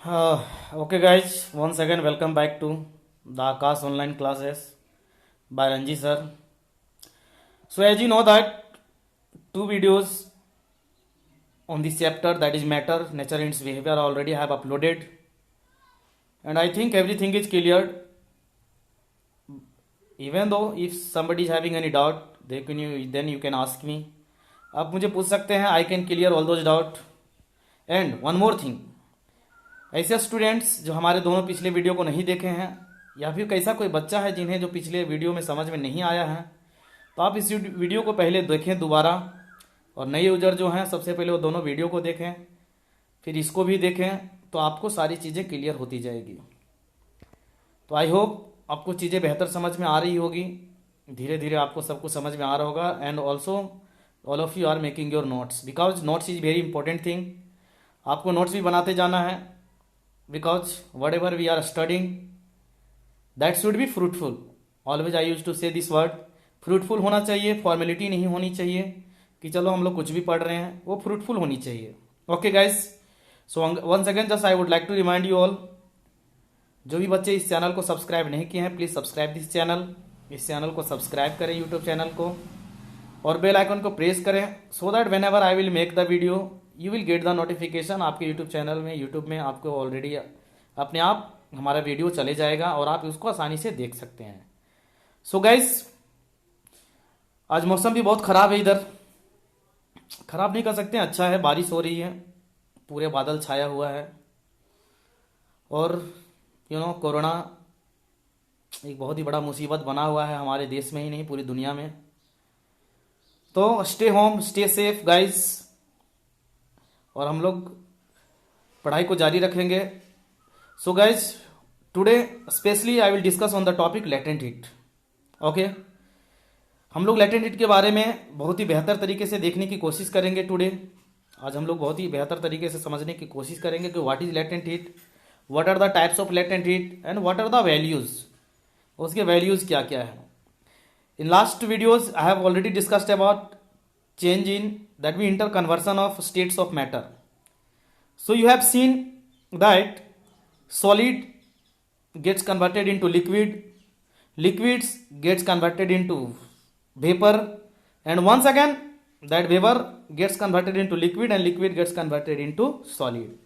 Okay, guys, once again, welcome back to the Akash online classes by Ranji sir. So, as you know, that two videos on this chapter, that is matter, nature, and its behavior, already have uploaded, and I think everything is cleared. Even though if somebody is having any doubt, then you can ask me. आप मुझे पूछ सकते हैं. I can clear all those doubt. And one more thing. ऐसे students जो हमारे दोनों पिछले वीडियो को नहीं देखे हैं, या फिर कैसा कोई बच्चा है जिन्हें जो पिछले वीडियो में समझ में नहीं आया है, तो आप इस वीडियो को पहले देखें दोबारा. और नए यूजर जो हैं सबसे पहले वो दोनों वीडियो को देखें, फिर इसको भी देखें, तो आपको सारी चीज़ें क्लियर होती जाएगी. तो आई होप आपको चीज़ें बेहतर समझ में आ रही होगी. धीरे धीरे आपको सब कुछ समझ में आ रहा होगा. And also all of you are making your notes, because notes is very important thing. आपको नोट्स भी बनाते जाना है, because whatever we are studying, that should be fruitful. Always I used to say this word, fruitful होना चाहिए. Formality नहीं होनी चाहिए कि चलो हम लोग कुछ भी पढ़ रहे हैं, वो फ्रूटफुल होनी चाहिए. Okay guys, so once again just I would like to remind you all, जो भी बच्चे इस चैनल को सब्सक्राइब नहीं किए हैं, प्लीज़ सब्सक्राइब दिस चैनल. इस चैनल को सब्सक्राइब करें, यूट्यूब चैनल को, और बेल आइकन को प्रेस करें, so that when ever I will make the video you will get the notification. आपके यूट्यूब चैनल में, यूट्यूब में आपको ऑलरेडी अपने आप हमारा वीडियो चले जाएगा और आप उसको आसानी से देख सकते हैं. सो गाइस, आज मौसम भी बहुत ख़राब है इधर. ख़राब नहीं कर सकते, अच्छा है. बारिश हो रही है, पूरे बादल छाया हुआ है, और कोरोना एक बहुत ही बड़ा मुसीबत बना हुआ है हमारे देश में ही नहीं, पूरी दुनिया में. तो stay home, stay safe guys, और हम लोग पढ़ाई को जारी रखेंगे. So guys, today specially I will discuss on the topic latent heat. Okay, हम लोग लेटेंट हीट के बारे में बहुत ही बेहतर तरीके से देखने की कोशिश करेंगे टुडे. आज हम लोग बहुत ही बेहतर तरीके से समझने की कोशिश करेंगे कि what is latent heat, what are the types of latent heat, and what are the values, उसके वैल्यूज क्या क्या है. In last videos I have already discussed about change in that we interconversion of states of matter. So you have seen that solid gets converted into liquid, liquids gets converted into vapor, and once again that vapor gets converted into liquid and liquid gets converted into solid.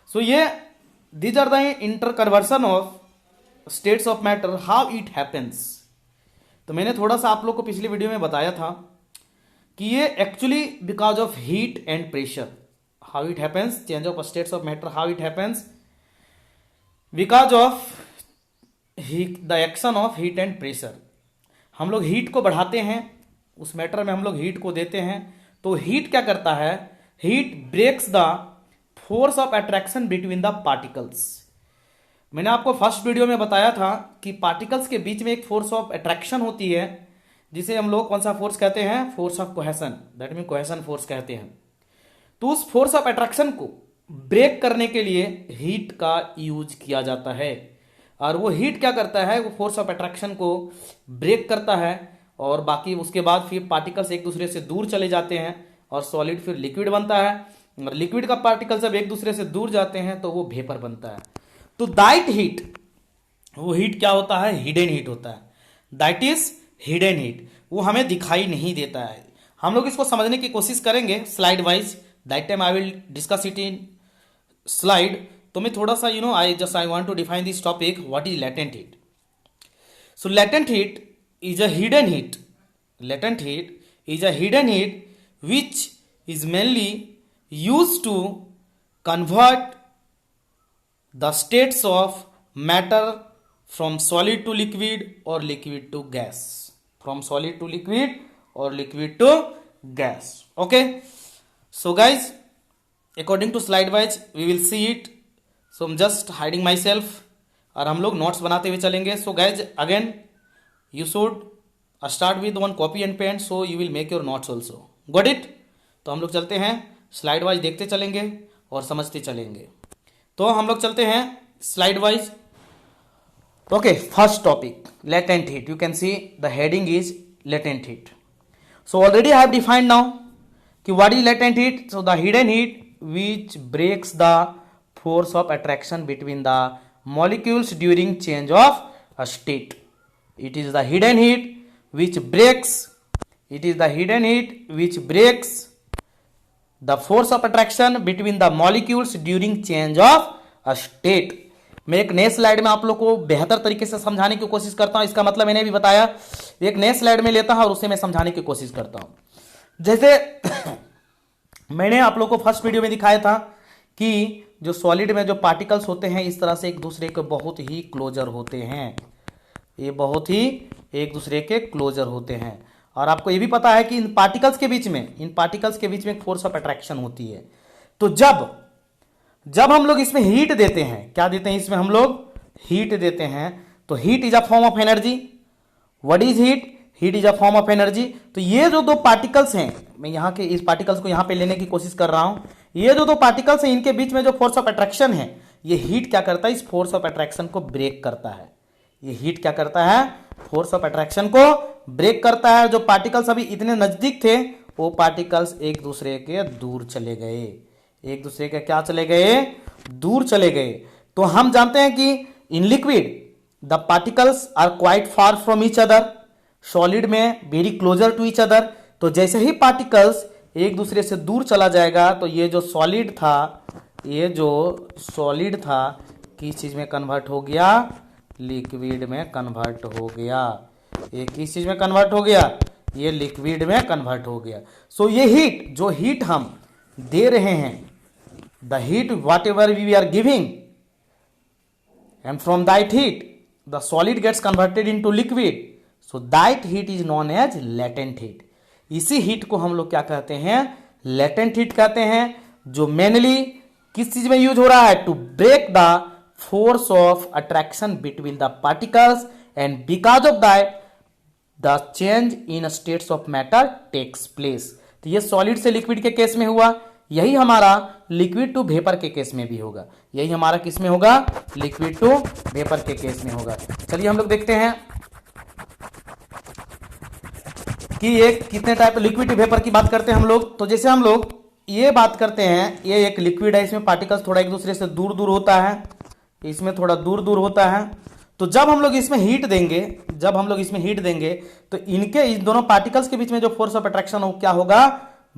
So these are the interconversion of states of matter, how it happens. तो मैंने थोड़ा सा आप लोग को पिछली video में बताया था कि ये actually because of heat and pressure, how it happens, change of states of matter, how it happens because of the action of heat and pressure. हम लोग हीट को बढ़ाते हैं, उस मैटर में हम लोग हीट को देते हैं, तो हीट क्या करता है, heat breaks the force of attraction between the particles. मैंने आपको फर्स्ट वीडियो में बताया था कि पार्टिकल्स के बीच में एक फोर्स ऑफ अट्रैक्शन होती है, जिसे हम लोग कौन सा फोर्स कहते हैं, force of cohesion, that mean cohesion force कहते हैं. तो उस फोर्स ऑफ अट्रैक्शन को ब्रेक करने के लिए हीट का यूज किया जाता है, और वो हीट क्या करता है, वो फोर्स ऑफ अट्रैक्शन को ब्रेक करता है, और बाकी उसके बाद फिर पार्टिकल्स एक दूसरे से दूर चले जाते हैं, और सॉलिड फिर लिक्विड बनता है, और लिक्विड का पार्टिकल जब एक दूसरे से दूर जाते हैं तो वो वेपर बनता है. तो दैट हीट, वो हीट क्या होता है, हिडन हीट होता है. दैट इज हिडन हीट, वो हमें दिखाई नहीं देता है. हम लोग इसको समझने की कोशिश करेंगे slide wise. That time I will discuss it in slide. तो मैं थोड़ा सा I want to define this topic, what is latent heat. So latent heat is a hidden heat. Latent heat is a hidden heat which is mainly use to convert the states of matter from solid to liquid or liquid to gas, from solid to liquid or liquid to gas. Okay, so guys, according to slide wise we will see it. So I'm just hiding myself, और हम लोग notes बनाते हुए चलेंगे. So guys, again you should start with one copy and pen, so you will make your notes also. Got it? तो हम लोग चलते हैं स्लाइड वाइज, देखते चलेंगे और समझते चलेंगे. तो हम लोग चलते हैं slide wise. Okay, first topic, latent heat. You can see the heading is latent heat. So already I have defined now कि what is latent heat. So the hidden heat which breaks the force of attraction between the molecules during change of a state. It is the hidden heat which breaks. It is the hidden heat which breaks the force of attraction between the molecules during change of a state. मैं एक नए slide में आप लोग को बेहतर तरीके से समझाने की कोशिश करता हूं। इसका मतलब मैंने भी बताया, एक नए स्लाइड में लेता हूं और उसे मैं समझाने की कोशिश करता हूं। जैसे मैंने आप लोग को फर्स्ट वीडियो में दिखाया था कि जो सॉलिड में जो पार्टिकल्स होते हैं इस तरह से एक दूसरे के बहुत ही क्लोजर होते हैं, ये बहुत ही एक दूसरे के क्लोजर होते हैं। और आपको ये भी पता है कि इन पार्टिकल्स के बीच में एक फोर्स ऑफ अट्रैक्शन होती है। तो जब हम लोग इसमें हीट देते हैं, क्या देते हैं इसमें हम लोग हीट देते हैं, तो heat is a form of energy. What is heat? Heat is a form of energy. तो ये जो दो पार्टिकल्स हैं, मैं यहां के इस पार्टिकल्स को यहां पे लेने की कोशिश कर रहा हूं, ये जो दो पार्टिकल्स हैं इनके बीच में जो फोर्स ऑफ अट्रैक्शन है, ये हीट क्या करता है? इस फोर्स ऑफ अट्रैक्शन को ब्रेक करता है। ये हीट क्या करता है? फोर्स ऑफ अट्रैक्शन को ब्रेक करता है। जो पार्टिकल्स अभी इतने नजदीक थे वो पार्टिकल्स एक दूसरे के दूर चले गए, एक दूसरे के क्या चले गए? दूर चले गए। तो हम जानते हैं कि in liquid the particles are quite far from each other, solid में very closer to each other. तो जैसे ही पार्टिकल्स एक दूसरे से दूर चला जाएगा तो ये जो सॉलिड था किस चीज में कन्वर्ट हो गया? लिक्विड में कन्वर्ट हो गया। ये किस चीज में कन्वर्ट हो गया? ये लिक्विड में कन्वर्ट हो गया। सो ये हीट, जो हीट हम दे रहे हैं, the heat whatever we are giving, and from that heat the solid gets converted into liquid, so that heat is known as latent heat. इसी हीट को हम लोग क्या कहते हैं? लेटेंट हीट कहते हैं, जो मेनली किस चीज में यूज हो रहा है? To break the force of attraction between the particles, and because of that the change in states of matter takes place. तो ये सॉलिड से लिक्विड के केस में हुआ, यही हमारा लिक्विड टू वेपर के केस में भी होगा। यही हमारा किस में होगा? लिक्विड टू वेपर के केस में होगा। चलिए हम लोग देखते हैं कि ये कितने टाइप लिक्विड टू वेपर की बात करते हैं हम लोग। तो जैसे हम लोग ये बात करते हैं, ये एक लिक्विड है, इसमें पार्टिकल्स थोड़ा एक दूसरे से दूर दूर होता है, इसमें थोड़ा दूर दूर होता है। तो जब हम लोग इसमें हीट देंगे तो इन दोनों पार्टिकल्स के बीच में जो फोर्स ऑफ अट्रैक्शन हो क्या होगा?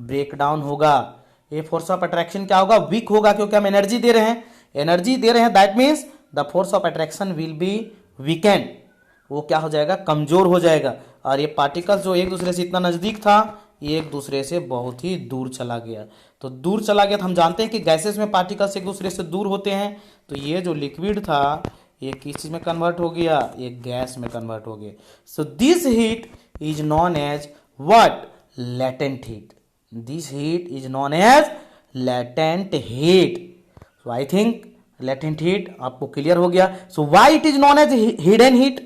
ब्रेक डाउन होगा। ये फोर्स ऑफ अट्रैक्शन क्या होगा? वीक होगा, क्योंकि हम एनर्जी दे रहे हैं। That means the force of attraction will be weekend. वो क्या हो जाएगा? कमजोर हो जाएगा। और ये पार्टिकल्स जो एक दूसरे से इतना नजदीक था, ये एक दूसरे से बहुत ही दूर चला गया। तो दूर चला गया तो हम जानते हैं कि गैसेस में पार्टिकल्स एक दूसरे से दूर होते हैं। तो ये जो लिक्विड था ये किस चीज में कन्वर्ट हो गया? ये गैस में कन्वर्ट हो गया। So this heat is known as what? Latent heat. This heat is known as latent heat. So I think latent heat आपको क्लियर हो गया। So why it is known as hidden heat?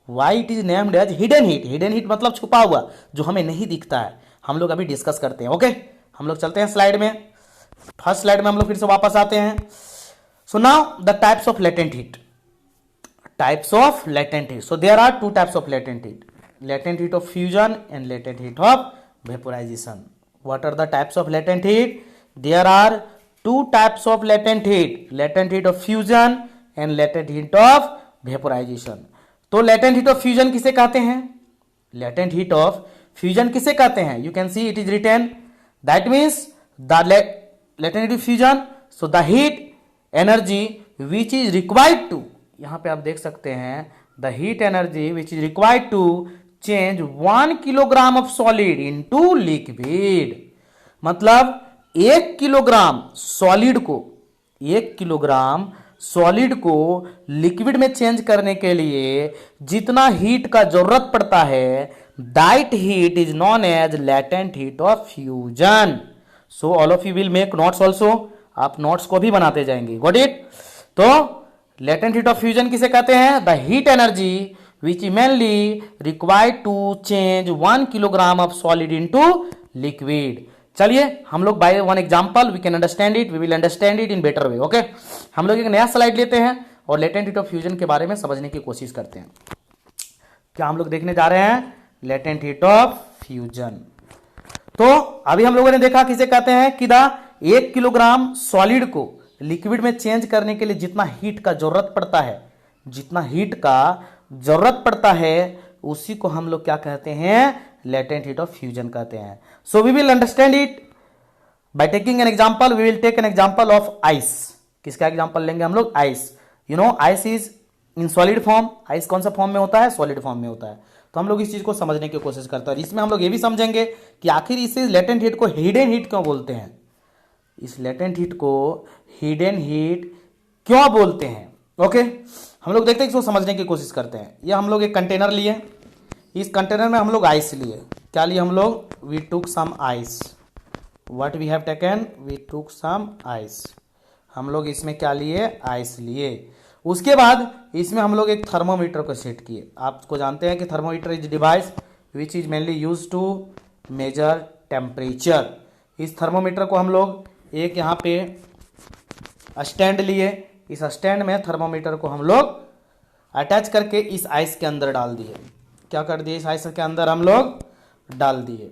Why it is named as hidden heat? Hidden heat मतलब छुपा हुआ, जो हमें नहीं दिखता है। हम लोग अभी डिस्कस करते हैं। ओके, हम लोग चलते हैं स्लाइड में। फर्स्ट स्लाइड में हम लोग फिर से वापस आते हैं। So now the types of latent heat. Types of latent heat. So there are two types of latent heat, latent heat of fusion and latent heat of vaporization. What are the types of latent heat? There are two types of latent heat, latent heat of fusion and latent heat of vaporisation. तो latent heat of fusion किसे कहते हैं? Latent heat of fusion किसे कहते हैं? You can see it is written, that means the latent heat of fusion, so the heat energy which is required to, यहां पे आप देख सकते हैं, the heat energy which is required to change 1 kilogram of solid into liquid. मतलब 1 kilogram solid को liquid में change करने के लिए जितना हीट का जरूरत पड़ता है, that heat is known as latent heat of fusion. So all of you will make notes also, आप नोट्स को भी बनाते जाएंगे। Got it? तो लेटेंट हीट ऑफ फ्यूजन किसे कहते हैं? The heat energy which mainly required to change 1 kilogram of solid into liquid. चलिए हम लोग by one example we can understand it, we will understand it in better way. Okay, हम लोग एक नया स्लाइड लेते हैं और लेटेंट हीट ऑफ फ्यूजन के बारे में समझने की कोशिश करते हैं। क्या हम लोग देखने जा रहे हैं? Latent heat of fusion. तो अभी हम लोगों ने देखा किसे कहते हैं कि 1 किलोग्राम सॉलिड को लिक्विड में चेंज करने के लिए जितना हीट का जरूरत पड़ता है, जितना हीट का जरूरत पड़ता है, उसी को हम लोग क्या कहते हैं, लेटेंट हीट ऑफ फ्यूजन कहते हैं। So we will understand it by taking an example. We will take an example of ice. किसका एग्जांपल लेंगे हम लोग, ice. You know ice is in solid form. Ice कौन सा फॉर्म में होता है, सॉलिड फॉर्म में होता है। तो हम लोग इस चीज को समझने की कोशिश करते हैं। इसमें हम लोग ये भी समझेंगे कि आखिर इसे लेटेंट हीट को हिडन हीट क्यों बोलते हैं, इस लेटेंट हीट को हिडन हीट क्यों बोलते हैं। ओके, हम लोग देखते हैं, इसको समझने की कोशिश करते हैं। ये हम लोग एक कंटेनर लिए, इस कंटेनर में हम लोग आइस लिए। क्या लिए हम लोग, we took some ice. What we have taken, we took some ice. हम लोग इसमें क्या लिए, आइस लिए। उसके बाद इसमें हम लोग एक थर्मोमीटर को सेट किए। आपको जानते हैं कि thermometer is device which is mainly use to measure temperature. इस थर्मोमीटर को हम लोग एक यहाँ पे स्टैंड लिए। इस स्टैंड में थर्मोमीटर को हम लोग अटैच करके इस आइस के अंदर डाल दिए। क्या कर दिए, इस आइस के अंदर हम लोग डाल दिए।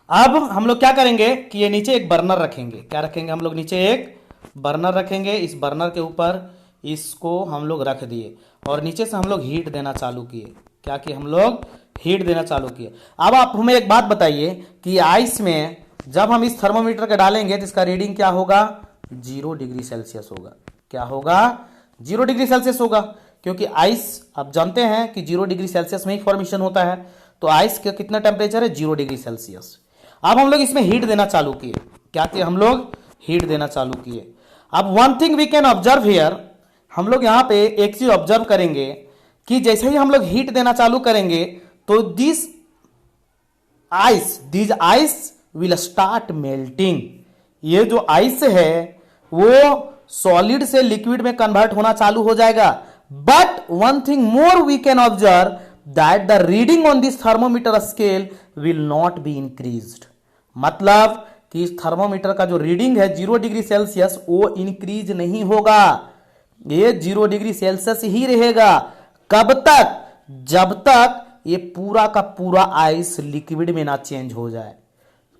अब हम लोग क्या करेंगे कि ये नीचे एक बर्नर रखेंगे। क्या रखेंगे हम लोग, नीचे एक बर्नर रखेंगे। इस बर्नर के ऊपर इसको हम लोग रख दिए और नीचे से हम लोग हीट देना चालू किए। क्या किए, हम लोग हीट देना चालू किए। अब आप हमें एक बात बताइए कि आइस में जब हम इस थर्मोमीटर के डालेंगे तो इसका रीडिंग क्या होगा, 0 डिग्री सेल्सियस होगा। क्या होगा, 0 डिग्री सेल्सियस होगा, क्योंकि आइस आप जानते हैं कि 0 डिग्री सेल्सियस में ही फॉर्मेशन होता है। तो आइस का कितना टेम्परेचर है, 0 डिग्री सेल्सियस। अब हम लोग इसमें हीट देना चालू किए। क्या किए, हम लोग हीट देना चालू किए। अब one thing we can observe here, हम लोग यहां पे एक चीज ऑब्जर्व करेंगे कि जैसे ही हम लोग हीट देना चालू करेंगे तो this ice will start melting. ये जो आइस है वो सॉलिड से लिक्विड में कन्वर्ट होना चालू हो जाएगा। But one thing more we can observe that the reading on this thermometer scale will not be increased. मतलब कि इस थर्मोमीटर का जो रीडिंग है 0 डिग्री सेल्सियस वो इंक्रीज नहीं होगा, ये 0 डिग्री सेल्सियस ही रहेगा। कब तक, जब तक ये पूरा का पूरा आइस लिक्विड में ना चेंज हो जाए।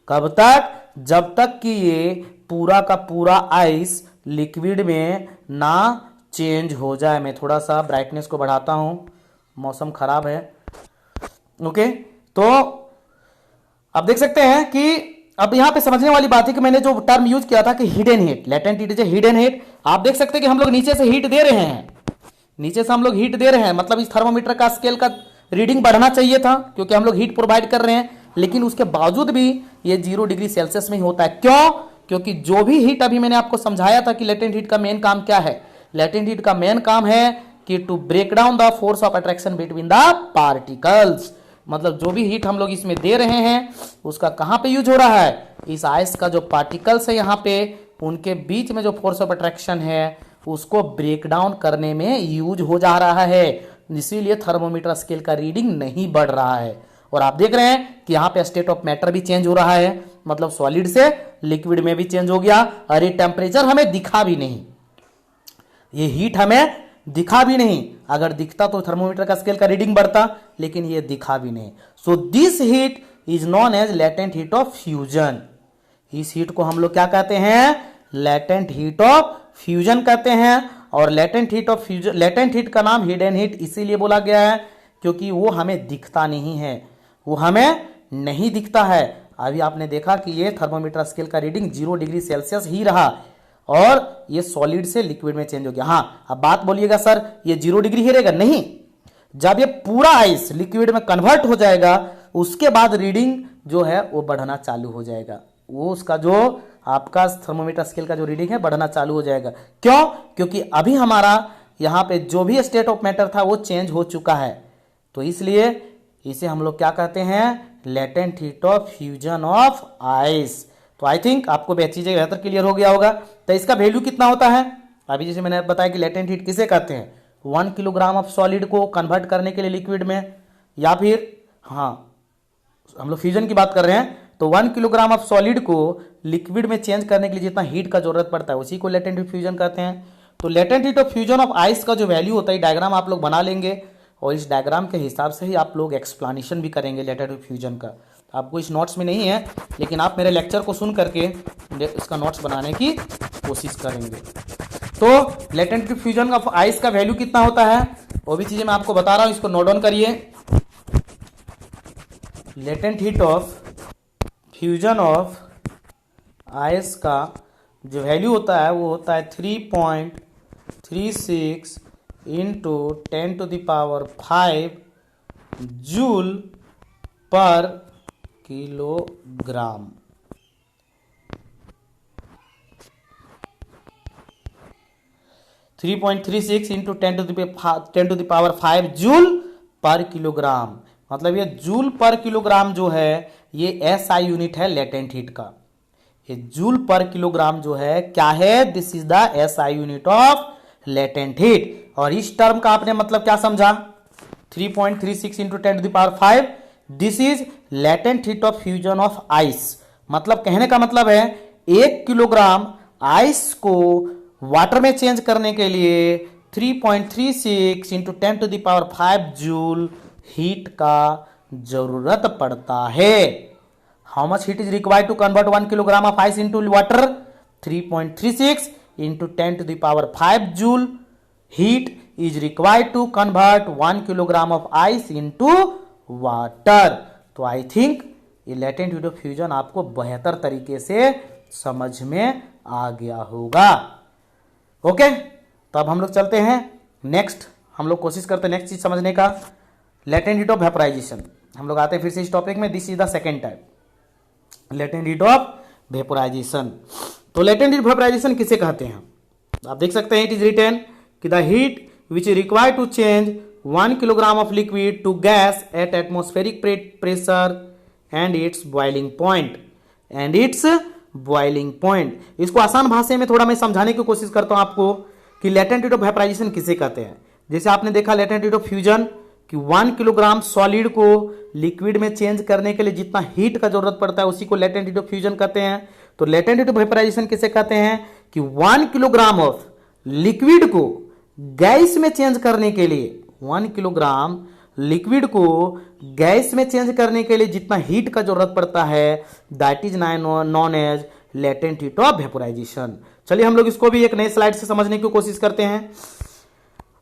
कब तक, जब तक कि ये पूरा का पूरा आइस लिक्विड में ना चेंज हो जाए। मैं थोड़ा सा ब्राइटनेस को बढ़ाता हूं, मौसम खराब है। ओके, तो अब देख सकते हैं कि अब यहां पे समझने वाली बात है कि मैंने जो टर्म यूज किया था कि hidden heat, latent heat is hidden heat. आप देख सकते हैं कि हम लोग नीचे से हीट दे रहे हैं, नीचे से हम लोग हीट दे रहे हैं। मतलब इस थर्मोमीटर का स्केल का रीडिंग बढ़ना चाहिए था क्योंकि हम लोग हीट प्रोवाइड कर रहे हैं, लेकिन उसके बावजूद भी ये 0 डिग्री सेल्सियस में ही होता है। क्यों, क्योंकि जो भी हीट अभी मैंने आपको समझाया था कि लेटेंट हीट का मेन काम क्या है, लेटेंट हीट का मेन काम है कि to break down the force of attraction between the particles. मतलब जो भी हीट हम लोग इसमें दे रहे हैं उसका कहां पे यूज हो रहा है, इस आइस का जो पार्टिकल्स है यहां पे उनके बीच में जो फोर्स ऑफ अट्रैक्शन है उसको ब्रेक डाउन करने में यूज हो जा रहा है। इसीलिए थर्मोमीटर स्केल का रीडिंग नहीं बढ़ रहा है। और आप देख रहे हैं कि यहां पे स्टेट ऑफ मैटर भी चेंज हो रहा है, मतलब सॉलिड से लिक्विड में भी चेंज हो गया। और ये टेम्परेचर हमें दिखा भी नहीं, ये हीट हमें दिखा भी नहीं। अगर दिखता तो थर्मोमीटर का स्केल का रीडिंग बढ़ता, लेकिन ये दिखा भी नहीं। So this heat is known as latent heat of fusion. इस हीट को हम लोग क्या कहते हैं, लेटेंट हीट ऑफ फ्यूजन कहते हैं। और latent heat of fusion, latent heat का नाम हिडन हीट इसीलिए बोला गया है क्योंकि वो हमें दिखता नहीं है, वो हमें नहीं दिखता है। अभी आपने देखा कि ये थर्मोमीटर स्केल का रीडिंग 0 डिग्री सेल्सियस ही रहा और ये सॉलिड से लिक्विड में चेंज हो गया। हाँ, अब बात बोलिएगा सर ये 0 डिग्री ही रहेगा, नहीं। जब ये पूरा आइस लिक्विड में कन्वर्ट हो जाएगा उसके बाद रीडिंग जो है वो बढ़ना चालू हो जाएगा। वो उसका जो आपका थर्मोमीटर स्केल का जो रीडिंग है बढ़ना चालू हो जाएगा। क्यों, क्योंकि अभी हमारा यहाँ पे जो भी स्टेट ऑफ मैटर था वो चेंज हो चुका है। तो इसलिए इसे हम लोग क्या कहते हैं, latent heat of fusion of ice. तो आई थिंक आपको चीजें बेहतर क्लियर हो गया होगा। तो इसका वैल्यू कितना होता है, अभी जैसे मैंने बताया कि लेटेंट हीट किसे कहते हैं, 1 किलोग्राम ऑफ सॉलिड को कन्वर्ट करने के लिए लिक्विड में, या फिर हाँ हम लोग फ्यूजन की बात कर रहे हैं तो 1 किलोग्राम ऑफ सॉलिड को लिक्विड में चेंज करने के लिए जितना हीट का जरूरत पड़ता है उसी को लेटेंट हीट फ्यूजन कहते हैं। तो latent heat of fusion of ice का जो वैल्यू होता है डायग्राम आप लोग बना लेंगे और इस डायग्राम के हिसाब से ही आप लोग एक्सप्लेनेशन भी करेंगे लेटेंट हीट फ्यूजन का। आपको इस नोट्स में नहीं है, लेकिन आप मेरे लेक्चर को सुन करके इसका नोट्स बनाने की कोशिश करेंगे। तो लेटेंट फ्यूजन ऑफ आइस का वैल्यू कितना होता है वो भी चीजें मैं आपको बता रहा हूं, इसको नोट डाउन करिए। Latent heat of fusion of ice का जो वैल्यू होता है वो होता है 3.36 इंटू 10⁵ जूल पर किलोग्राम। 3.36 इंटू 10⁵ जूल पर किलोग्राम। मतलब ये जूल पर किलोग्राम जो है ये एसआई यूनिट है लेटेंट हीट का। ये जूल पर किलोग्राम जो है क्या है, this is the SI unit of latent heat. और इस टर्म का आपने मतलब क्या समझा, 3.36 into 10⁵, this is latent heat of fusion of ice. मतलब कहने का मतलब है 1 किलोग्राम आइस को वाटर में चेंज करने के लिए 3.36 इंटू 10⁵ जूल हीट का जरूरत पड़ता है। How much heat is required to convert 1 kilogram of ice into water, 3.36 into 10⁵ joule heat is required to convert 1 kilogram of ice into water. तो आई थिंक ये लेटेंट हीट ऑफ फ्यूजन आपको बेहतर तरीके से समझ में आ गया होगा। ओके, तो अब हम लोग चलते हैं नेक्स्ट, हम लोग कोशिश करते हैं नेक्स्ट चीज समझने का, लेटेंट हीट ऑफ वेपोराइजेशन। हम लोग आते हैं फिर से इस टॉपिक में, this is the second type, latent heat of vaporisation. तो लेटेंट हीट वेपोराइजेशन किसे कहते हैं, आप देख सकते हैं इट इज रिटन कि the heat which is required to change 1 kilogram of liquid to gas at atmospheric pressure and its boiling point. इसको आसान भाषा में थोड़ा मैं समझाने की कोशिश करता हूं आपको कि लेटेंट हीट ऑफ वेपोराइजेशन किसे कहते हैं। जैसे आपने देखा लेटेंट हीट ऑफ फ्यूजन कि 1 किलोग्राम सॉलिड को लिक्विड में चेंज करने के लिए जितना हीट का जरूरत पड़ता है उसी को लेटेंट हीट ऑफ फ्यूजन कहते हैं। तो लेटेंट हीट ऑफ वेपोराइजेशन किसे कहते हैं कि 1 किलोग्राम ऑफ लिक्विड को गैस में चेंज करने के लिए, 1 किलोग्राम लिक्विड को गैस में चेंज करने के लिए जितना हीट का जरूरत पड़ता है that is known as latent heat of vaporisation. चलिए हम लोग इसको भी एक नए स्लाइड से समझने की कोशिश करते हैं।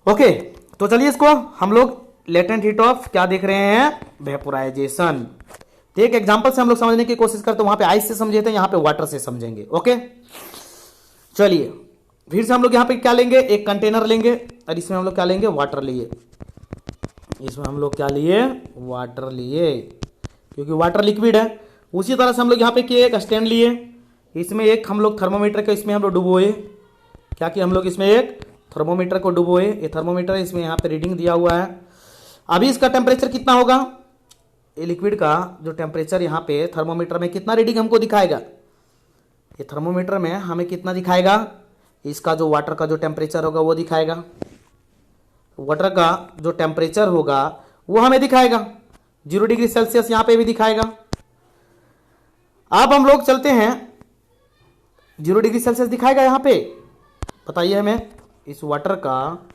ओके, तो चलिए इसको हम लोग लेटेंट हीट ऑफ क्या देख रहे हैं, वेपोराइजेशन। तो एक एग्जांपल से हम लोग समझने की कोशिश करते हैं, वहां पे आइस से समझे थे, यहां पे वाटर से समझेंगे। ओके, चलिए फिर से हम लोग यहां पे क्या लेंगे, एक कंटेनर लेंगे और इसमें हम लोग क्या लेंगे, वाटर लिए। इसमें हम लोग क्या लिए, वाटर लिए, क्योंकि वाटर लिक्विड है। उसी तरह से हम लोग यहाँ पे किए, एक स्टैंड लिए, इसमें एक हम लोग थर्मोमीटर का इसमें हम लोग डुबोए। क्या कि हम लोग इसमें एक थर्मोमीटर को डुबोए, ये थर्मोमीटर इसमें यहाँ पे रीडिंग दिया हुआ है। अभी इसका टेम्परेचर कितना होगा, ये लिक्विड का जो टेम्परेचर यहाँ पे थर्मोमीटर में कितना रीडिंग हमको दिखाएगा, ये थर्मोमीटर में हमें कितना दिखाएगा, इसका जो वाटर का जो टेम्परेचर होगा वो दिखाएगा। वाटर का जो टेम्परेचर होगा वो हमें दिखाएगा 0 डिग्री सेल्सियस, यहां पे भी दिखाएगा। अब हम लोग चलते हैं, 0 डिग्री सेल्सियस दिखाएगा यहां पे, बताइए हमें इस वाटर का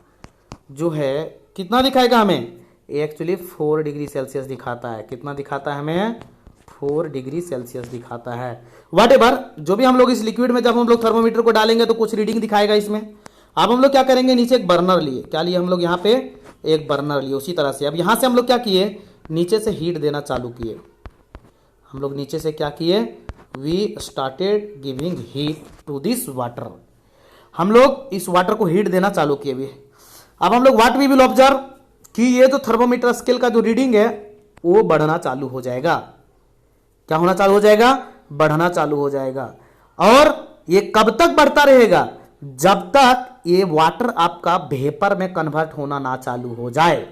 जो है कितना दिखाएगा हमें, एक्चुअली 4 डिग्री सेल्सियस दिखाता है। कितना दिखाता है हमें, 4 डिग्री सेल्सियस दिखाता है। व्हाटएवर, जो भी हम लोग इस लिक्विड में जब हम लोग थर्मोमीटर को डालेंगे तो कुछ रीडिंग दिखाएगा इसमें। अब हम लोग क्या करेंगे, नीचे एक बर्नर लिए, क्या लिए हम लोग यहाँ पे, एक बर्नर लिए। उसी तरह से अब यहाँ से हम लोग क्या किए, नीचे से हीट देना चालू किए। हम लोग नीचे से क्या किए, we started giving heat to this water. हम लोग इस वाटर को हीट देना चालू किए भी। अब हम लोग व्हाट वी विल ऑब्जर्व कि ये जो थर्मोमीटर स्केल का जो रीडिंग है वो बढ़ना चालू हो जाएगा। क्या होना चालू हो जाएगा, बढ़ना चालू हो जाएगा। और ये कब तक बढ़ता रहेगा, जब तक ये वाटर आपका वेपर में कन्वर्ट होना ना चालू हो जाए।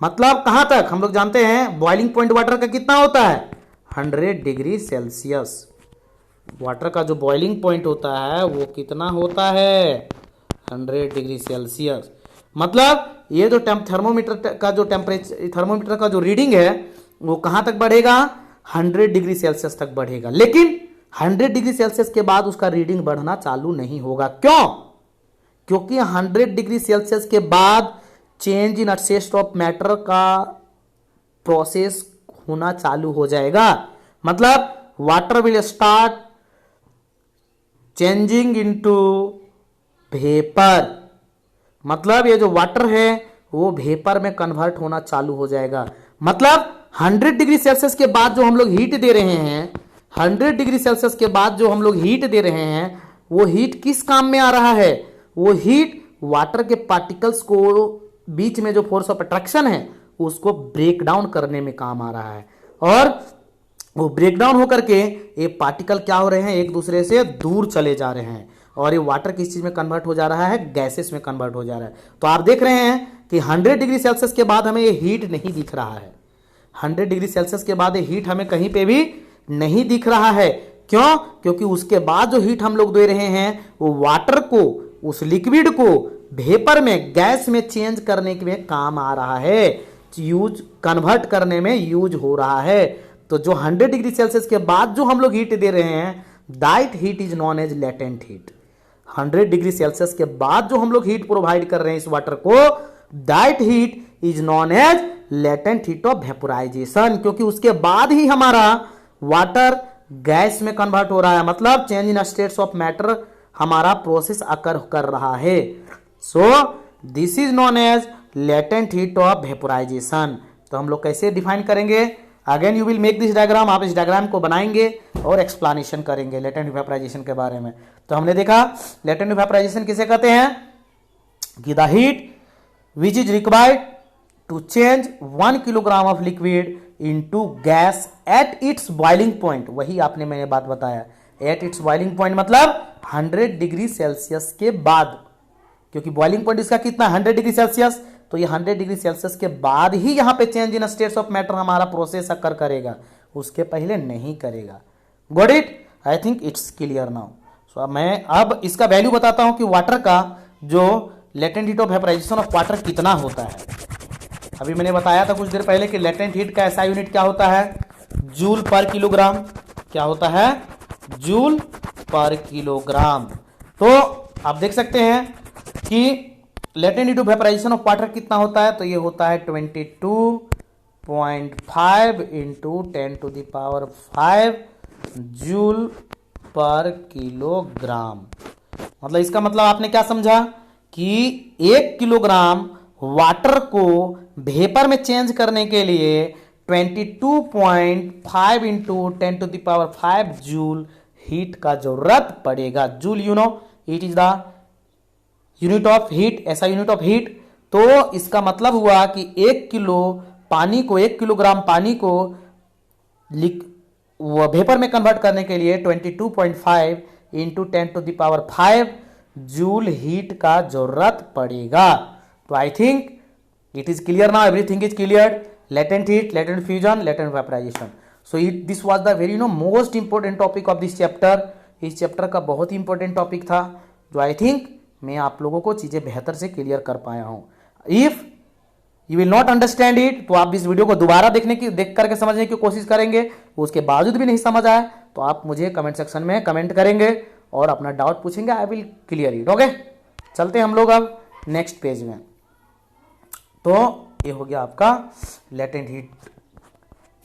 मतलब कहां तक, हम लोग जानते हैं बॉइलिंग पॉइंट वाटर का कितना होता है, 100 डिग्री सेल्सियस। वाटर का जो बॉइलिंग पॉइंट होता है वो कितना होता है, 100 डिग्री सेल्सियस। मतलब ये जो थर्मोमीटर का जो टेम्परेचर, थर्मोमीटर का जो रीडिंग है वो कहां तक बढ़ेगा, 100 डिग्री सेल्सियस तक बढ़ेगा। लेकिन 100 डिग्री सेल्सियस के बाद उसका रीडिंग बढ़ना चालू नहीं होगा। क्यों, क्योंकि 100 डिग्री सेल्सियस के बाद change in state of matter का प्रोसेस होना चालू हो जाएगा। मतलब water will start changing into vapour, मतलब ये जो वाटर है वो वेपर में कन्वर्ट होना चालू हो जाएगा। मतलब 100 डिग्री सेल्सियस के बाद जो हम लोग हीट दे रहे हैं, 100 डिग्री सेल्सियस के बाद जो हम लोग हीट दे रहे हैं, वो हीट किस काम में आ रहा है? वो हीट वाटर के पार्टिकल्स को बीच में जो फोर्स ऑफ अट्रैक्शन है उसको ब्रेक डाउन करने में काम आ रहा है, और वो ब्रेक डाउन होकर के ये पार्टिकल क्या हो रहे हैं, एक दूसरे से दूर चले जा रहे हैं, और ये वाटर किस चीज में कन्वर्ट हो जा रहा है? गैसेस में कन्वर्ट हो जा रहा है। तो आप देख रहे हैं कि 100 डिग्री सेल्सियस के बाद हमें ये हीट नहीं दिख रहा है। 100 डिग्री सेल्सियस के बाद ये हीट हमें कहीं पे भी नहीं दिख रहा है। क्यों? क्योंकि उसके बाद जो हीट हम लोग दे रहे हैं वो वाटर को, उस लिक्विड को वेपर में, गैस में चेंज करने में काम आ रहा है, यूज कन्वर्ट करने में यूज हो रहा है। तो जो 100 डिग्री सेल्सियस के बाद जो हम लोग हीट दे रहे हैं, that heat is known as latent heat. 100 degree Celsius के बाद जो हम लोग हीट प्रोवाइड कर रहे हैं इस वाटर को, that heat is known as latent heat of vaporisation, क्योंकि उसके बाद ही हमारा वाटर गैस में कन्वर्ट हो रहा है, मतलब change in states of matter हमारा प्रोसेस अकर कर रहा है। So this is known as latent heat of vaporisation. तो हम लोग कैसे डिफाइन करेंगे? Again you will make this diagram, आप इस डायग्राम को बनाएंगे और एक्सप्लेनेशन करेंगे लेटेंट वेपोराइजेशन के बारे में। तो हमने देखा लेटेंट वेपोराइजेशन किसे कहते हैं कि the heat which is required to change 1 kilogram of liquid into gas at its boiling point. वही आपने मैंने बात बताया, एट इट्स बॉइलिंग पॉइंट मतलब 100 डिग्री सेल्सियस के बाद, क्योंकि बॉइलिंग पॉइंट इसका कितना 100 डिग्री सेल्सियस, तो ये 100 डिग्री सेल्सियस के बाद ही यहां पे change in states of matter हमारा प्रोसेस अकर करेगा, उसके पहले नहीं करेगा। Got it? I think it's clear now. So मैं अब इसका वैल्यू बताता हूं कि वाटर का जो latent heat of vaporisation of water कितना होता है। अभी मैंने बताया था कुछ देर पहले कि लेटेंट हीट का ऐसा यूनिट क्या होता है? जूल पर किलोग्राम। क्या होता है? जूल पर किलोग्राम। तो आप देख सकते हैं कि latent heat of vaporisation of water कितना होता है, तो ये होता है 22.5 इंटू 10⁵ जूल पर किलोग्राम। मतलब इसका मतलब आपने क्या समझा कि 1 किलोग्राम वाटर को वेपर में चेंज करने के लिए 22.5 इंटू 10⁵ जूल हीट का जरूरत पड़ेगा। Joule you know it is the unit of heat, ऐसा यूनिट ऑफ हीट। तो इसका मतलब हुआ कि 1 किलोग्राम पानी को वेपर में कन्वर्ट करने के लिए 22.5 इंटू 10⁵ जूल हीट का जरूरत पड़ेगा। तो I think it is clear now, everything is clear. Latent heat, latent fusion, latent vaporisation. So this was the very most important topic of this chapter. इस chapter का बहुत ही इंपॉर्टेंट टॉपिक था, जो I think मैं आप लोगों को चीजें बेहतर से क्लियर कर पाया हूं। If you will not understand it, तो आप इस वीडियो को दोबारा देख करके समझने की कोशिश करेंगे, उसके बावजूद भी नहीं समझ आए तो आप मुझे कमेंट सेक्शन में कमेंट करेंगे और अपना डाउट पूछेंगे, I will clear it. Okay, चलते हैं हम लोग अब नेक्स्ट पेज में। तो ये हो गया आपका latent heat,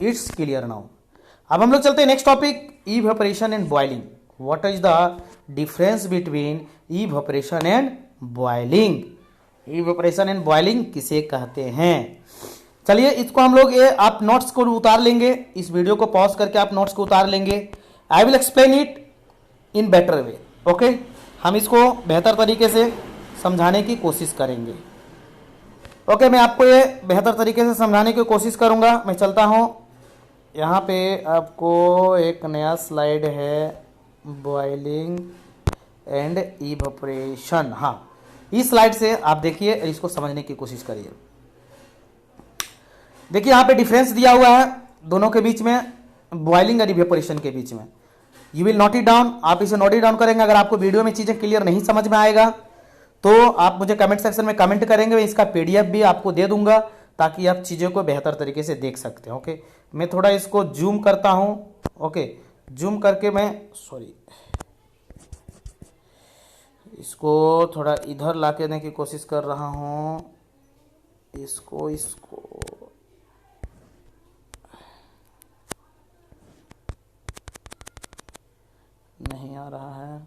it's clear now. अब हम लोग चलते हैं next topic, evaporation and boiling. What is the difference between evaporation and boiling? Evaporation and boiling किसे कहते हैं? चलिए इसको हम लोग आप नोट्स को उतार लेंगे, इस वीडियो को पॉज करके आप नोट्स को उतार लेंगे। I will explain it in better way. Okay, हम इसको बेहतर तरीके से समझाने की कोशिश करेंगे। ओके, मैं आपको ये बेहतर तरीके से समझाने की कोशिश करूंगा। मैं चलता हूं, यहाँ पे आपको एक नया स्लाइड है, बॉइलिंग एंड इवेपोरेशन। हाँ, इस स्लाइड से आप देखिए, इसको समझने की कोशिश करिए। देखिए यहाँ पे डिफरेंस दिया हुआ है दोनों के बीच में, बॉइलिंग और इवेपोरेशन के बीच में। You will note it down, आप इसे नोट इट डाउन करेंगे। अगर आपको वीडियो में चीजें क्लियर नहीं समझ में आएगा तो आप मुझे कमेंट सेक्शन में कमेंट करेंगे, मैं इसका पीडीएफ भी आपको दे दूंगा ताकि आप चीज़ों को बेहतर तरीके से देख सकते हैं। ओके, मैं थोड़ा इसको जूम करता हूं। ओके, जूम करके मैं इसको थोड़ा इधर ला के देने की कोशिश कर रहा हूं। इसको नहीं आ रहा है।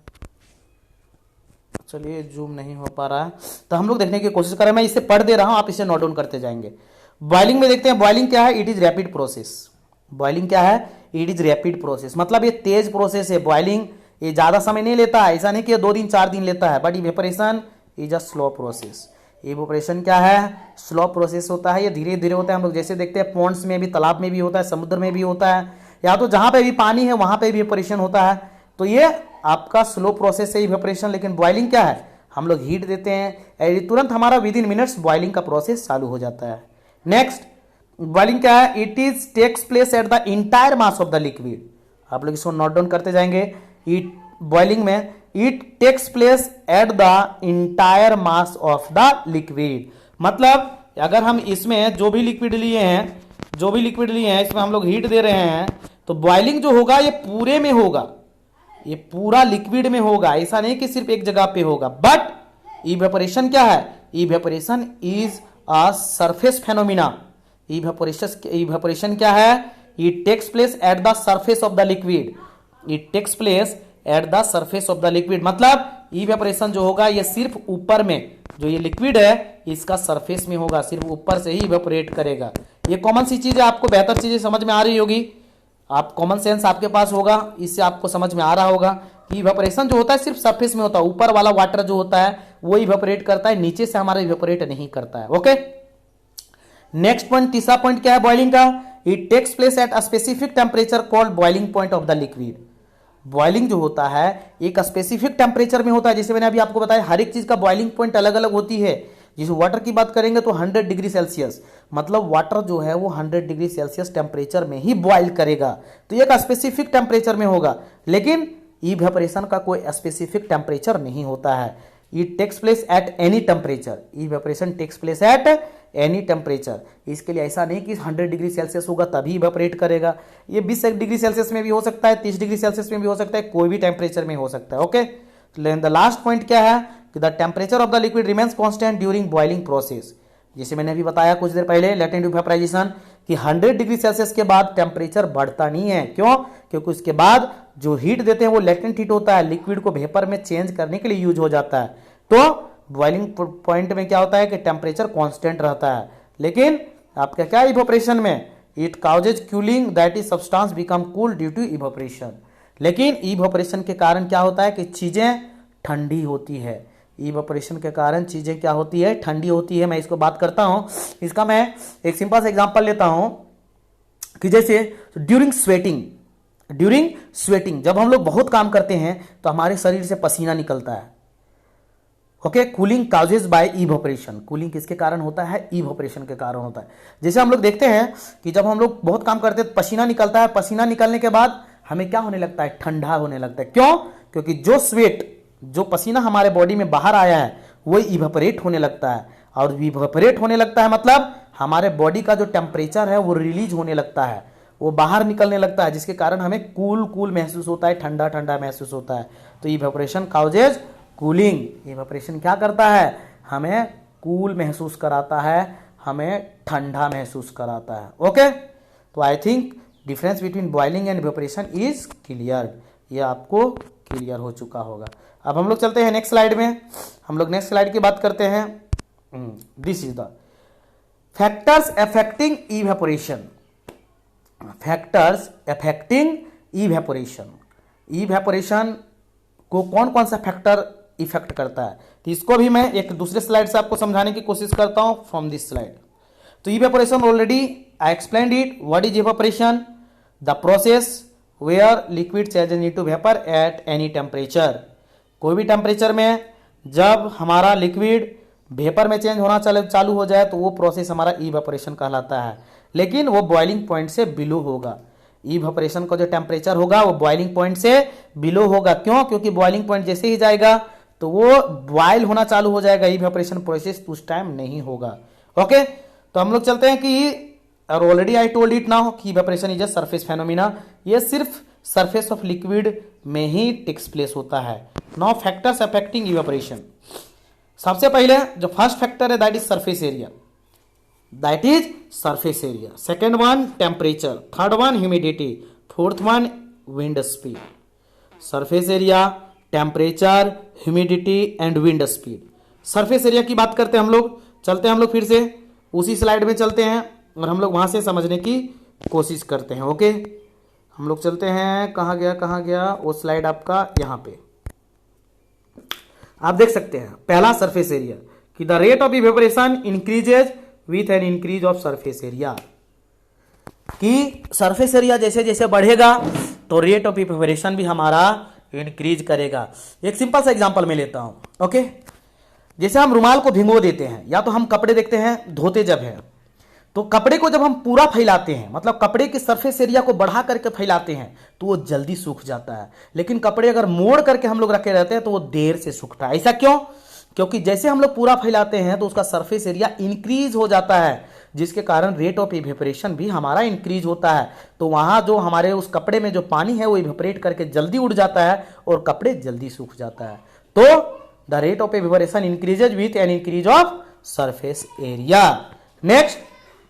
चलिए जूम नहीं हो पा रहा है, तो हम लोग देखने की कोशिश करें। मैं इसे पढ़ दे रहा हूं, आप इसे नोट डाउन करते जाएंगे। बॉइलिंग में देखते हैं, बॉइलिंग क्या है? It is rapid process. Boiling क्या है? इट इज रैपिड प्रोसेस, मतलब ये तेज प्रोसेस है। बॉइलिंग ये ज्यादा समय नहीं लेता है, ऐसा नहीं कि 2 दिन 4 दिन लेता है, but evaporation is a slow process. Evaporation क्या है? स्लो प्रोसेस होता है, ये धीरे धीरे होता है। हम लोग जैसे देखते हैं पॉन्ड्स में भी, तालाब में भी होता है, समुद्र में भी होता है, या तो जहां पे भी पानी है वहां पे भी इवेपोरेशन होता है। तो ये आपका स्लो प्रोसेस है इवेपोरेशन। लेकिन बॉइलिंग क्या है? हम लोग हीट देते हैं, तुरंत हमारा विद इन मिनट्स बॉइलिंग का प्रोसेस चालू हो जाता है। नेक्स्ट, बॉइलिंग क्या है? It is takes place at the entire mass of the liquid. आप लोग इसको नोट डाउन करते जाएंगे। इट बॉइलिंग में it takes place at the entire mass of the liquid, मतलब अगर हम इसमें जो भी लिक्विड लिए हैं इसमें हम लोग हीट दे रहे हैं, तो बॉइलिंग जो होगा ये पूरे में होगा, ये पूरा लिक्विड में होगा, ऐसा नहीं कि सिर्फ एक जगह पे होगा। बट इवेपोरेशन क्या है? Evaporation is a surface phenomena. Evaporation क्या है? It takes place at the surface of the liquid. It takes place at the surface of the liquid, मतलब इवेपोरेशन जो होगा ये सिर्फ ऊपर में, जो ये लिक्विड है इसका सरफेस में होगा, सिर्फ ऊपर से ही इवेपोरेट करेगा। ये कॉमन सी चीज है, आपको बेहतर चीजें समझ में आ रही होगी, आप कॉमन सेंस आपके पास होगा, इससे आपको समझ में आ रहा होगा कि इवेपोरेशन जो होता है सिर्फ सरफेस में होता है। ऊपर वाला वाटर जो होता है वो इवेपोरेट करता है, नीचे से हमारा इवेपोरेट नहीं करता है। ओके, नेक्स्ट पॉइंट, तीसरा पॉइंट क्या है बॉइलिंग का? It takes place at a specific temperature called boiling point of the liquid. Boiling जो होता है एक स्पेसिफिक टेम्परेचर में होता है, जैसे मैंने अभी आपको बताया हर एक चीज का बॉइलिंग पॉइंट अलग अलग होती है। जैसे वाटर की बात करेंगे तो 100 डिग्री सेल्सियस, मतलब वाटर जो है वो 100 डिग्री सेल्सियस टेम्परेचर में ही बॉइल करेगा, तो एक स्पेसिफिक टेम्परेचर में होगा। लेकिन इवेपोरेशन का कोई स्पेसिफिक टेम्परेचर नहीं होता है। It takes place at any temperature. Evaporation takes place at any temperature. इसके लिए ऐसा नहीं कि 100 डिग्री सेल्सियस होगा तभी इवेपोरेट करेगा, ये 20 डिग्री सेल्सियस में भी हो सकता है, 30 डिग्री सेल्सियस में भी हो सकता है, कोई भी टेम्परेचर में हो सकता है। ओके, द लास्ट पॉइंट क्या है कि the temperature of the liquid remains constant during boiling process. जैसे मैंने अभी बताया कुछ देर पहले लेटेंट इवेपोराइजेशन कि 100 डिग्री सेल्सियस के बाद टेम्परेचर बढ़ता नहीं है। क्यों? क्योंकि उसके बाद जो हीट देते हैं वो लेटेंट हीट होता है, लिक्विड को वेपर में चेंज करने के लिए यूज हो जाता है। तो बॉइलिंग पॉइंट में क्या होता है कि टेम्परेचर कांस्टेंट रहता है। लेकिन आपका क्या इवेपोरेशन में it causes cooling, that is substance become cool due to evaporation. लेकिन इवेपोरेशन के कारण क्या होता है कि चीजें ठंडी होती है। इवेपोरेशन के कारण चीजें क्या होती है? ठंडी होती है। मैं इसको बात करता हूं, इसका मैं एक सिंपल सा एग्जांपल लेता हूं कि जैसे ड्यूरिंग स्वेटिंग जब हम लोग बहुत काम करते हैं तो हमारे शरीर से पसीना निकलता है। Okay, cooling causes by evaporation. Cooling किसके कारण होता है? इवेपोरेशन के कारण होता है। जैसे हम लोग देखते हैं कि जब हम लोग बहुत काम करते हैं तो पसीना निकलता है, पसीना निकलने के बाद हमें क्या होने लगता है? ठंडा होने लगता है। क्यों? क्योंकि जो पसीना हमारे बॉडी में बाहर आया है वो इवेपोरेट होने लगता है, और इवेपोरेट होने लगता है मतलब हमारे बॉडी का जो टेम्परेचर है वो रिलीज होने लगता है, वो बाहर निकलने लगता है, जिसके कारण हमें कूल महसूस होता है, ठंडा ठंडा महसूस होता है। तो इवेपोरेशन काउजेज कूलिंग। इवेपोरेशन क्या करता है? हमें कूल महसूस कराता है, हमें ठंडा महसूस कराता है। ओके, तो I think difference between boiling and evaporation is clear. ये आपको क्लियर हो चुका होगा। अब हम लोग चलते हैं नेक्स्ट स्लाइड में। हम लोग नेक्स्ट स्लाइड की बात करते हैं। This is the factors affecting evaporation. Factors affecting evaporation. Evaporation को कौन कौन सा फैक्टर इफेक्ट करता है, तो इसको भी मैं एक दूसरे स्लाइड से आपको समझाने की कोशिश करता हूं फ्रॉम दिस स्लाइड। तो evaporation already I explained it. What is evaporation? The process where liquid changes into vapour at any temperature. कोई भी टेम्परेचर में जब हमारा लिक्विड वेपर में चेंज होना चालू हो जाए तो वो प्रोसेस हमारा इवेपोरेशन कहलाता है। लेकिन वो बॉइलिंग पॉइंट से बिलो होगा। इवेपोरेशन का जो टेम्परेचर होगा वो बॉइलिंग पॉइंट से बिलो होगा। क्यों? क्योंकि बॉइलिंग पॉइंट जैसे ही जाएगा तो वो बॉइल होना चालू हो जाएगा, इवेपोरेशन प्रोसेस उस टाइम नहीं होगा। ओके, तो हम लोग चलते हैं कि और already I told it now कि evaporation is a surface phenomena. ये सिर्फ सरफेस ऑफ लिक्विड में ही टेक्स प्लेस होता है। Now factors affecting evaporation. सबसे पहले जो फर्स्ट फैक्टर है that is surface area. That is surface area. Second one temperature, third one humidity, fourth one wind speed. Surface area, temperature, humidity and wind speed. Surface area की बात करते हैं हम लोग। चलते हैं हम लोग फिर से उसी स्लाइड में चलते हैं और हम लोग वहां से समझने की कोशिश करते हैं। ओके, हम लोग चलते हैं। कहाँ गया वो स्लाइड आपका? यहाँ पे आप देख सकते हैं पहला सरफेस एरिया कि the rate of evaporation increases with an increase of surface area, कि सरफेस एरिया जैसे जैसे बढ़ेगा तो रेट ऑफ इवेपोरेशन भी हमारा इंक्रीज करेगा। एक सिंपल सा एग्जांपल मैं लेता हूं। ओके, जैसे हम रुमाल को भिगो देते हैं या तो हम कपड़े देखते हैं धोते जब है, तो कपड़े को जब हम पूरा फैलाते हैं, मतलब कपड़े के सरफेस एरिया को बढ़ा करके फैलाते हैं, तो वो जल्दी सूख जाता है। लेकिन कपड़े अगर मोड़ करके हम लोग रखे रहते हैं तो वो देर से सूखता है। ऐसा क्यों? क्योंकि जैसे हम लोग पूरा फैलाते हैं तो उसका सरफेस एरिया इंक्रीज हो जाता है, जिसके कारण रेट ऑफ इवेपोरेशन भी हमारा इंक्रीज होता है। तो वहां जो हमारे उस कपड़े में जो पानी है वो इवेपोरेट करके जल्दी उड़ जाता है और कपड़े जल्दी सूख जाता है। तो the rate of evaporation increases with an increase of surface area. Next,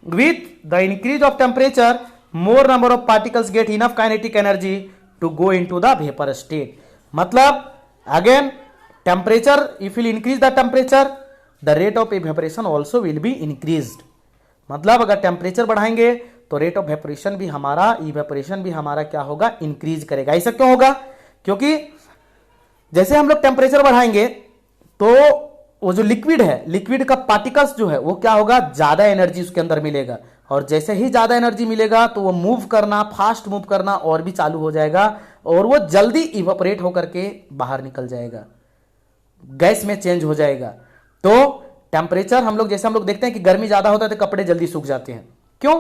with the increase of temperature more number of particles get enough kinetic energy to go into the vapor state। मतलब again temperature, if will increase the temperature the rate of evaporation also will be increased। मतलब अगर temperature बढ़ाएंगे तो rate of evaporation भी हमारा क्या होगा? Increase करेगा। ऐसा क्यों होगा? क्योंकि जैसे हम लोग टेम्परेचर बढ़ाएंगे तो वो जो लिक्विड है, लिक्विड का पार्टिकल्स जो है वो क्या होगा? ज्यादा एनर्जी उसके अंदर मिलेगा, और जैसे ही ज्यादा एनर्जी मिलेगा तो वो मूव करना, फास्ट मूव करना और भी चालू हो जाएगा और वो जल्दी इवेपोरेट होकर के बाहर निकल जाएगा, गैस में चेंज हो जाएगा। तो टेम्परेचर हम लोग जैसे हम लोग देखते हैं कि गर्मी ज्यादा होता है तो कपड़े जल्दी सूख जाते हैं। क्यों?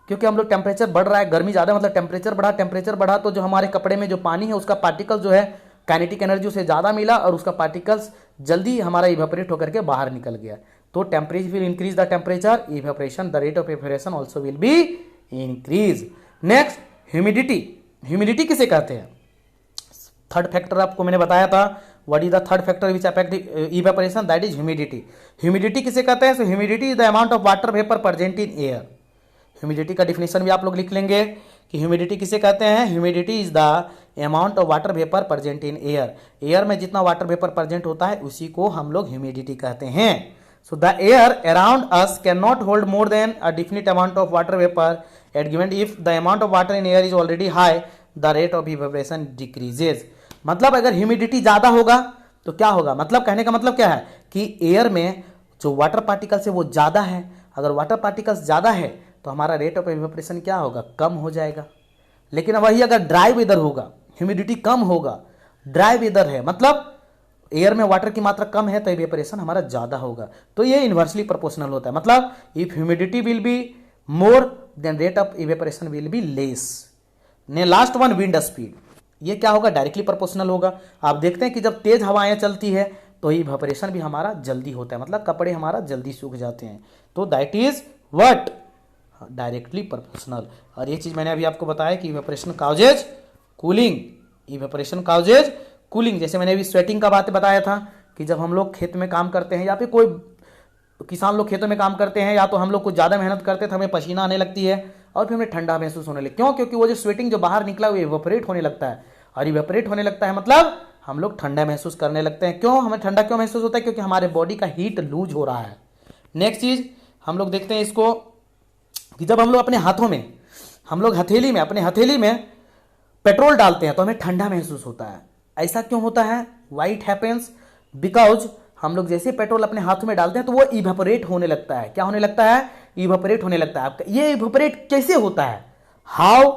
क्योंकि हम लोग टेम्परेचर बढ़ रहा है, गर्मी ज्यादा मतलब टेम्परेचर बढ़ा तो जो हमारे कपड़े में जो पानी है उसका पार्टिकल जो है काइनेटिक एनर्जी उसे ज्यादा मिला और उसका पार्टिकल्स जल्दी हमारा इवेपोरेट होकर के बाहर निकल गया। तो temperature will increase the temperature, evaporation, the rate of evaporation also will be increase. Next, humidity. Humidity किसे कहते हैं? थर्ड फैक्टर आपको मैंने बताया था। What is the third factor which affect evaporation? That is humidity. Humidity किसे कहते हैं? So humidity is the amount of water vapour present in air. Humidity का डिफिनेशन भी आप लोग लिख लेंगे कि ह्यूमिडिटी किसे कहते हैं? Humidity is the amount of water vapour present in air. Air में जितना वाटर वेपर प्रेजेंट होता है उसी को हम लोग ह्यूमिडिटी कहते हैं। So the air around us can not hold more than a definite amount of water vapour eight given if the amount of water in air is already high the rate of evaporation decreases. मतलब अगर humidity ज्यादा होगा तो क्या होगा? मतलब कहने का मतलब क्या है कि एयर में जो वाटर पार्टिकल्स है वो ज्यादा है। अगर वाटर पार्टिकल्स ज्यादा है तो हमारा रेट ऑफ इवेपोरेशन क्या होगा? कम हो जाएगा। लेकिन वही अगर ड्राई वेदर होगा, ह्यूमिडिटी कम होगा, ड्राई वेदर है मतलब एयर में वाटर की मात्रा कम है तो इवेपोरेशन हमारा ज्यादा होगा। तो ये इनवर्सली प्रोपोर्शनल होता है। मतलब if humidity will be more than rate of evaporation will be less. ने लास्ट वन, विंड स्पीड। ये क्या होगा? डायरेक्टली प्रोपोर्शनल होगा। आप देखते हैं कि जब तेज हवाएं चलती है तो इवेपोरेशन भी हमारा जल्दी होता है, मतलब कपड़े हमारा जल्दी सूख जाते हैं। तो that is what? Directly proportional. और ये चीज मैंने अभी आपको बताया कि evaporation causes cooling, evaporation causes cooling. जैसे मैंने अभी स्वेटिंग का बात बताया था कि जब हम लोग खेत में काम करते हैं या फिर कोई किसान लोग खेतों में काम करते हैं या तो हम लोग कुछ ज्यादा मेहनत करते हैं तो हमें पसीना आने लगती है और फिर हमें ठंडा महसूस होने लगता है। क्यों? क्योंकि वो जो स्वेटिंग जो बाहर निकला वो इवेपोरेट होने लगता है, और इवेपोरेट होने लगता है मतलब हम लोग ठंडा महसूस करने लगते हैं। क्यों हमें ठंडा क्यों महसूस होता है? क्योंकि हमारे बॉडी का हीट लूज हो रहा है। नेक्स्ट चीज हम लोग देखते हैं इसको कि जब हम लोग अपने हाथों में, हम लोग हथेली में, अपने हथेली में पेट्रोल डालते हैं तो हमें ठंडा महसूस होता है। ऐसा क्यों होता है? Why it happens? बिकॉज हम लोग जैसे पेट्रोल अपने हाथों में डालते हैं तो वो इवेपोरेट होने लगता है। क्या होने लगता है? इवेपोरेट होने लगता है। ये इवेपोरेट कैसे होता है? How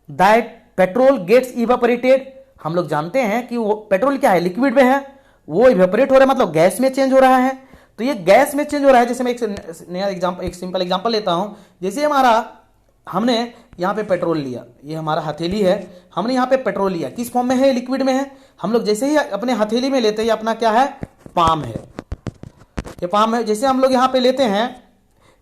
that petrol gets evaporated? हम लोग जानते हैं कि वो पेट्रोल क्या है? लिक्विड में है, वो इवेपोरेट हो रहा है मतलब गैस में चेंज हो रहा है। तो ये गैस में चेंज हो रहा है। जैसे मैं एक नया एग्जांपल, एक सिंपल एग्जांपल लेता हूं। जैसे हमने यहां पे पेट्रोल लिया, ये हमारा हथेली है, हमने यहां पे पेट्रोल लिया, किस फॉर्म में है? लिक्विड में है। हम लोग जैसे ही अपने हथेली में लेते हैं, अपना क्या है? पाम है, ये पाम है। जैसे हम लोग यहां पे लेते हैं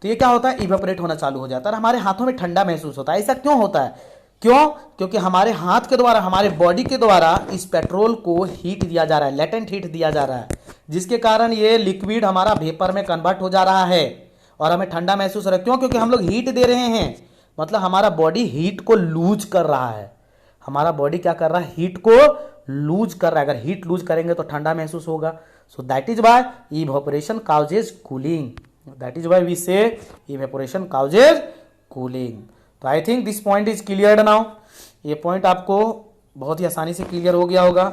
तो ये क्या होता है? इवेपोरेट होना चालू हो जाता है, हमारे हाथों में ठंडा महसूस होता है। ऐसा क्यों होता है? क्यों? क्योंकि हमारे हाथ के द्वारा, हमारे बॉडी के द्वारा इस पेट्रोल को हीट दिया जा रहा है, लेटेंट हीट दिया जा रहा है, जिसके कारण ये लिक्विड हमारा वेपर में कन्वर्ट हो जा रहा है और हमें ठंडा महसूस हो रहा है। क्यों? क्योंकि हम लोग हीट दे रहे हैं, मतलब हमारा बॉडी हीट को लूज कर रहा है। हमारा बॉडी क्या कर रहा है? हीट को लूज कर रहा है, अगर हीट लूज करेंगे तो ठंडा महसूस होगा. So that is why evaporation causes cooling. That is why we say evaporation causes cooling. तो I think this point is cleared now. ये पॉइंट आपको बहुत ही आसानी से क्लियर हो गया होगा.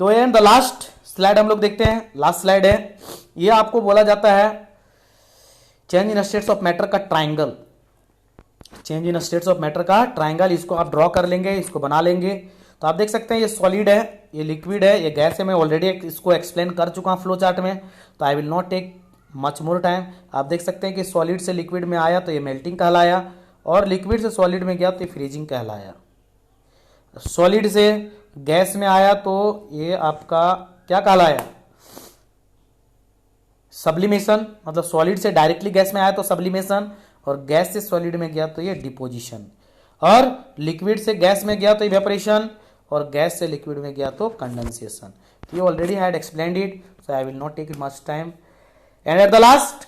तो एंड द लास्ट स्लाइड हम लोग देखते हैं. लास्ट स्लाइड है, ये आपको बोला जाता है change in states of matter का triangle. Change in states of matter का ट्राइंगल, इसको आप ड्रॉ कर लेंगे, इसको बना लेंगे. तो आप देख सकते हैं ये सॉलिड है, ये लिक्विड है, ये गैस है. मैं ऑलरेडी इसको एक्सप्लेन कर चुका हूं फ्लो चार्ट में, तो I will not take much more time. आप देख सकते हैं कि सॉलिड से लिक्विड में आया तो ये मेल्टिंग कहलाया, और लिक्विड से सॉलिड में गया तो ये फ्रीजिंग कहलाया. सॉलिड से गैस में आया तो ये आपका क्या कहलाया, सब्लिमेशन. मतलब सॉलिड से डायरेक्टली गैस में आया तो सब्लिमेशन, और गैस से सॉलिड में गया तो ये डिपोजिशन, और लिक्विड से गैस में गया तो इवेपोरेशन, और गैस से लिक्विड में गया तो कंडेंसेशन. ये already had explained it, so I will not take it much time. And at the last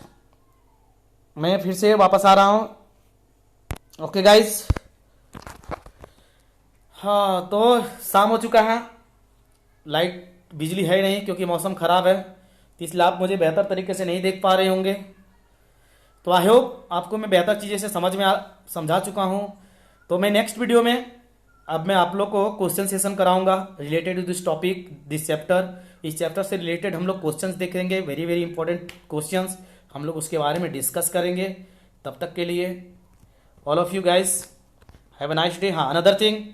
मैं फिर से वापस आ रहा हूं. ओके गाइस, हाँ तो शाम हो चुका है, लाइट बिजली है नहीं क्योंकि मौसम खराब है, तो इसलिए आप मुझे बेहतर तरीके से नहीं देख पा रहे होंगे. तो आई होप आपको मैं बेहतर चीज़ें से समझा चुका हूँ. तो मैं नेक्स्ट वीडियो में अब मैं आप लोग को क्वेश्चन सेशन कराऊंगा related to this topic, this chapter. इस चैप्टर से रिलेटेड हम लोग क्वेश्चंस देखेंगे, वेरी वेरी इंपॉर्टेंट क्वेश्चंस, हम लोग उसके बारे में डिस्कस करेंगे. तब तक के लिए all of you guys have a nice day. हाँ, अनदर थिंग,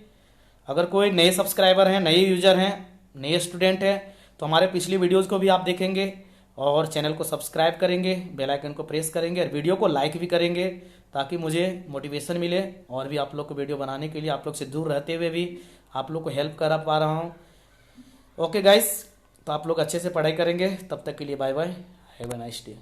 अगर कोई नए सब्सक्राइबर हैं, नए यूजर हैं, नए स्टूडेंट हैं, तो हमारे पिछली वीडियोज़ को भी आप देखेंगे और चैनल को सब्सक्राइब करेंगे, बेल आइकन को प्रेस करेंगे, और वीडियो को लाइक भी करेंगे, ताकि मुझे मोटिवेशन मिले और भी आप लोग को वीडियो बनाने के लिए. आप लोग से दूर रहते हुए भी आप लोग को हेल्प कर पा रहा हूँ. ओके गाइस, तो आप लोग अच्छे से पढ़ाई करेंगे. तब तक के लिए bye bye, have a nice day.